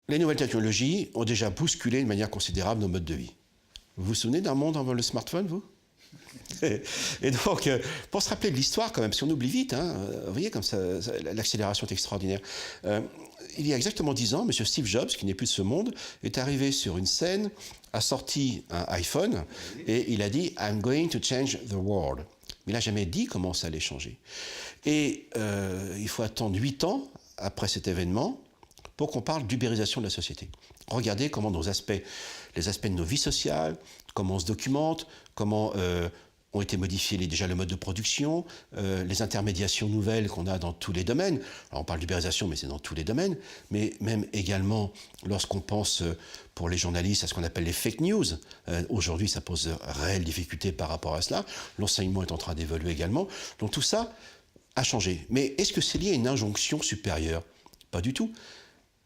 Les nouvelles technologies ont déjà bousculé de manière considérable nos modes de vie. Vous vous souvenez d'un monde avant le smartphone, vous? Et donc, pour se rappeler de l'histoire, quand même, si on oublie vite, hein, vous voyez comme ça, l'accélération est extraordinaire. Il y a exactement 10 ans, M. Steve Jobs, qui n'est plus de ce monde, est arrivé sur une scène, a sorti un iPhone, et il a dit « I'm going to change the world ». Mais il n'a jamais dit comment ça allait changer. Et il faut attendre 8 ans après cet événement pour qu'on parle d'ubérisation de la société. Regardez comment les aspects de nos vies sociales, comment on se documente, comment ont été modifiés déjà le mode de production, les intermédiations nouvelles qu'on a dans tous les domaines. Alors on parle d'ubérisation, mais c'est dans tous les domaines, mais même également lorsqu'on pense pour les journalistes à ce qu'on appelle les fake news. Aujourd'hui, ça pose de réelles difficultés par rapport à cela. L'enseignement est en train d'évoluer également. Donc tout ça a changé. Mais est-ce que c'est lié à une injonction supérieure? Pas du tout.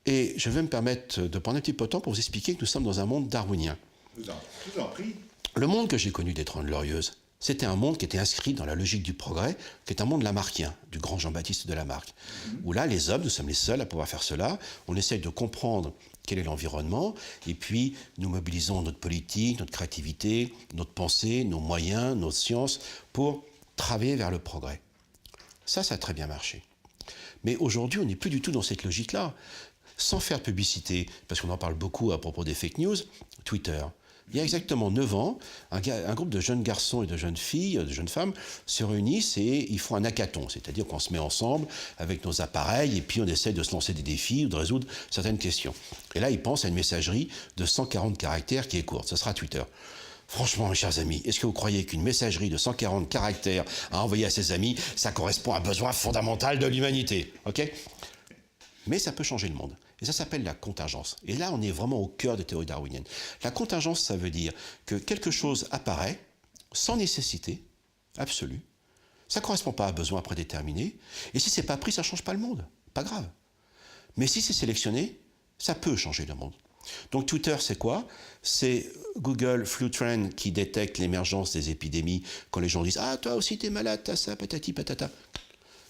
Et je vais me permettre de prendre un petit peu de temps pour vous expliquer que nous sommes dans un monde darwinien. Je vous en prie. Le monde que j'ai connu des 30 Glorieuses, c'était un monde qui était inscrit dans la logique du progrès, qui est un monde lamarckien, du grand Jean-Baptiste de Lamarck. Où là, les hommes, nous sommes les seuls à pouvoir faire cela. On essaye de comprendre quel est l'environnement, et puis nous mobilisons notre politique, notre créativité, notre pensée, nos moyens, nos sciences, pour travailler vers le progrès. Ça a très bien marché. Mais aujourd'hui, on n'est plus du tout dans cette logique-là. Sans faire de publicité, parce qu'on en parle beaucoup à propos des fake news, Twitter. Il y a exactement 9 ans, un groupe de jeunes garçons et de jeunes filles, de jeunes femmes, se réunissent et ils font un hackathon, c'est-à-dire qu'on se met ensemble avec nos appareils et puis on essaie de se lancer des défis ou de résoudre certaines questions. Et là, ils pensent à une messagerie de 140 caractères qui est courte, ce sera Twitter. Franchement, mes chers amis, est-ce que vous croyez qu'une messagerie de 140 caractères à envoyer à ses amis, ça correspond à un besoin fondamental de l'humanité, ok? Mais ça peut changer le monde. Et ça s'appelle la contingence. Et là, on est vraiment au cœur des théories darwiniennes. La contingence, ça veut dire que quelque chose apparaît sans nécessité absolue. Ça ne correspond pas à un besoin prédéterminé. Et si ce n'est pas pris, ça ne change pas le monde. Pas grave. Mais si c'est sélectionné, ça peut changer le monde. Donc Twitter, c'est quoi? C'est Google Flu Trend qui détecte l'émergence des épidémies quand les gens disent « Ah, toi aussi, t'es malade, t'as ça, patati patata ».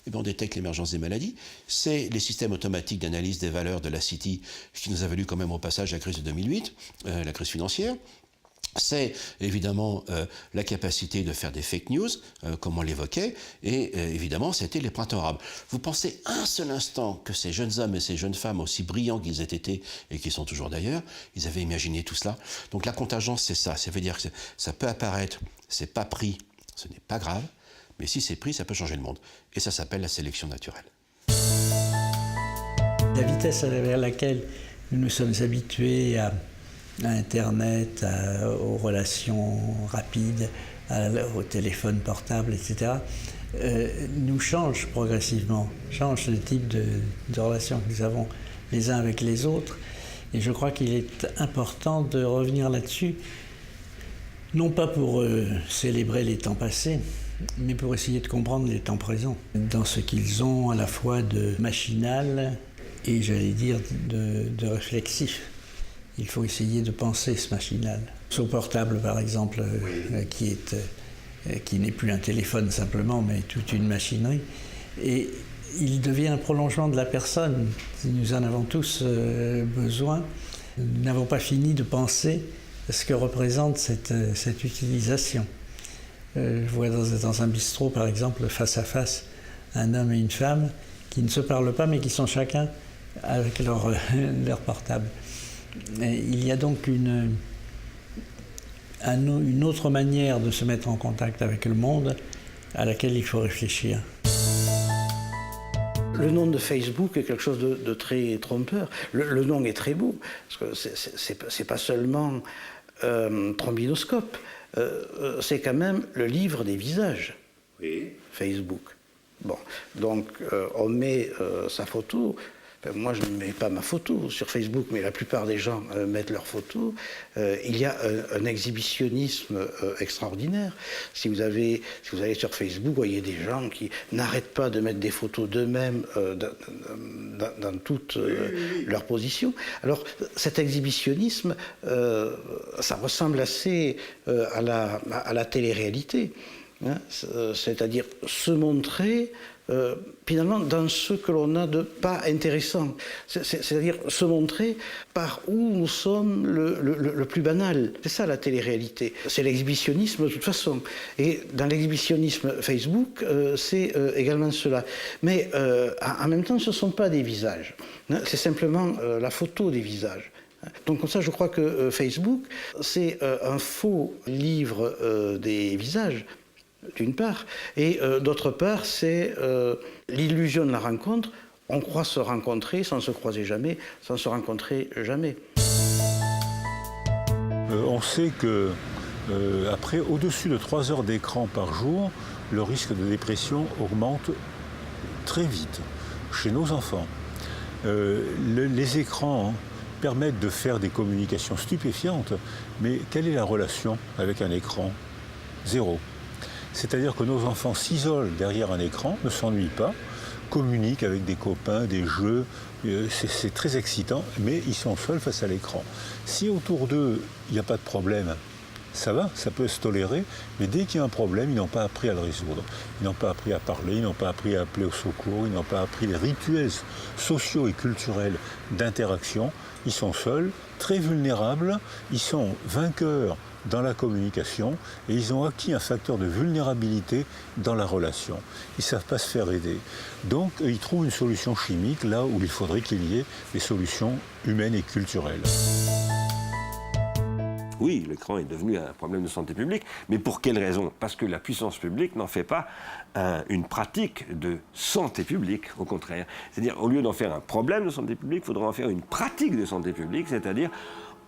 Eh bien, on détecte l'émergence des maladies. C'est les systèmes automatiques d'analyse des valeurs de la City qui nous a valu quand même au passage la crise de 2008, la crise financière. C'est évidemment la capacité de faire des fake news, comme on l'évoquait, et évidemment, c'était les printemps arabes. Vous pensez un seul instant que ces jeunes hommes et ces jeunes femmes, aussi brillants qu'ils aient été, et qu'ils sont toujours d'ailleurs, ils avaient imaginé tout cela. Donc la contingence, c'est ça. Ça veut dire que ça peut apparaître, c'est pas pris, ce n'est pas grave, mais si c'est pris, ça peut changer le monde. Et ça s'appelle la sélection naturelle. La vitesse à laquelle nous nous sommes habitués à Internet, aux relations rapides, au téléphone portable, etc., nous change progressivement, change le type de relations que nous avons les uns avec les autres. Et je crois qu'il est important de revenir là-dessus, non pas pour célébrer les temps passés, mais pour essayer de comprendre les temps présents, dans ce qu'ils ont à la fois de machinal et, j'allais dire, de réflexif. Il faut essayer de penser ce machinal. Son portable, par exemple, qui n'est plus un téléphone simplement, mais toute une machinerie, et il devient un prolongement de la personne. Nous en avons tous besoin. Nous n'avons pas fini de penser ce que représente cette utilisation. Je vois dans un bistrot, par exemple, face à face, un homme et une femme qui ne se parlent pas, mais qui sont chacun avec leur portable. Et il y a donc une autre manière de se mettre en contact avec le monde à laquelle il faut réfléchir. Le nom de Facebook est quelque chose de très trompeur. Le nom est très beau, parce que c'est pas seulement trombinoscope. C'est quand même le livre des visages, oui. Facebook. Bon, donc on met sa photo. Enfin, moi, je ne mets pas ma photo sur Facebook, mais la plupart des gens mettent leur photo. Il y a un exhibitionnisme extraordinaire. Si vous allez sur Facebook, vous voyez des gens qui n'arrêtent pas de mettre des photos d'eux-mêmes dans toutes leurs positions. Alors, cet exhibitionnisme, ça ressemble assez à la télé-réalité. Hein, c'est-à-dire se montrer finalement dans ce que l'on a de pas intéressant. C'est-à-dire se montrer par où nous sommes le plus banal. C'est ça la télé-réalité. C'est l'exhibitionnisme de toute façon. Et dans l'exhibitionnisme Facebook, c'est également cela. Mais en même temps, ce ne sont pas des visages. C'est simplement la photo des visages. Donc comme ça, je crois que Facebook, c'est un faux livre des visages, d'une part, et d'autre part, c'est l'illusion de la rencontre. On croit se rencontrer sans se croiser jamais, sans se rencontrer jamais. On sait que après, au-dessus de 3 heures d'écran par jour, le risque de dépression augmente très vite chez nos enfants. Les écrans permettent de faire des communications stupéfiantes, mais quelle est la relation avec un écran? Zéro. C'est-à-dire que nos enfants s'isolent derrière un écran, ne s'ennuient pas, communiquent avec des copains, des jeux, c'est très excitant, mais ils sont seuls face à l'écran. Si autour d'eux, il n'y a pas de problème, ça va, ça peut se tolérer, mais dès qu'il y a un problème, ils n'ont pas appris à le résoudre. Ils n'ont pas appris à parler, ils n'ont pas appris à appeler au secours, ils n'ont pas appris les rituels sociaux et culturels d'interaction. Ils sont seuls, très vulnérables, ils sont vainqueurs dans la communication et ils ont acquis un facteur de vulnérabilité dans la relation. Ils ne savent pas se faire aider. Donc ils trouvent une solution chimique là où il faudrait qu'il y ait des solutions humaines et culturelles. Oui, l'écran est devenu un problème de santé publique, mais pour quelle raison? Parce que la puissance publique n'en fait pas une pratique de santé publique, au contraire. C'est-à-dire, au lieu d'en faire un problème de santé publique, il faudrait en faire une pratique de santé publique, c'est-à-dire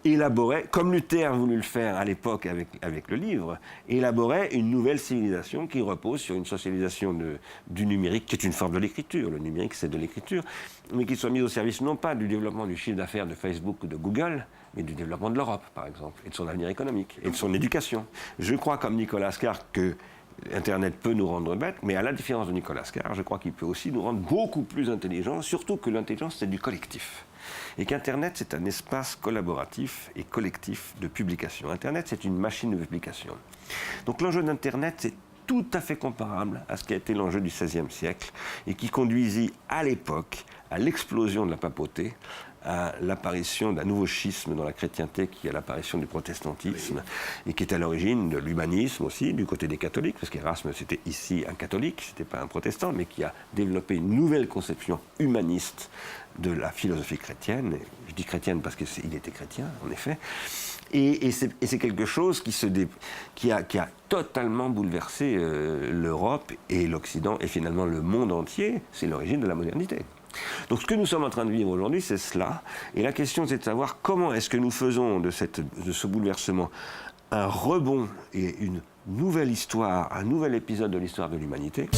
élaborer, comme Luther a voulu le faire à l'époque avec le livre, élaborer une nouvelle civilisation qui repose sur une socialisation du numérique, qui est une forme de l'écriture. Le numérique, c'est de l'écriture, mais qui soit mise au service non pas du développement du chiffre d'affaires de Facebook ou de Google, mais du développement de l'Europe, par exemple, et de son avenir économique, et de son éducation. Je crois, comme Nicolas Scar, que Internet peut nous rendre bêtes, mais à la différence de Nicolas Scar, je crois qu'il peut aussi nous rendre beaucoup plus intelligents, surtout que l'intelligence, c'est du collectif. Et qu'Internet, c'est un espace collaboratif et collectif de publication. Internet, c'est une machine de publication. Donc l'enjeu d'Internet, c'est tout à fait comparable à ce qui a été l'enjeu du XVIe siècle et qui conduisit à l'époque à l'explosion de la papauté, à l'apparition d'un nouveau schisme dans la chrétienté qui est l'apparition du protestantisme et qui est à l'origine de l'humanisme aussi, du côté des catholiques, parce qu'Erasme c'était ici un catholique, c'était pas un protestant, mais qui a développé une nouvelle conception humaniste de la philosophie chrétienne. Et je dis chrétienne parce qu'il était chrétien, en effet. Et c'est quelque chose qui a totalement bouleversé l'Europe et l'Occident et finalement le monde entier. C'est l'origine de la modernité. Donc ce que nous sommes en train de vivre aujourd'hui, c'est cela. Et la question, c'est de savoir comment est-ce que nous faisons de ce bouleversement un rebond et une nouvelle histoire, un nouvel épisode de l'histoire de l'humanité.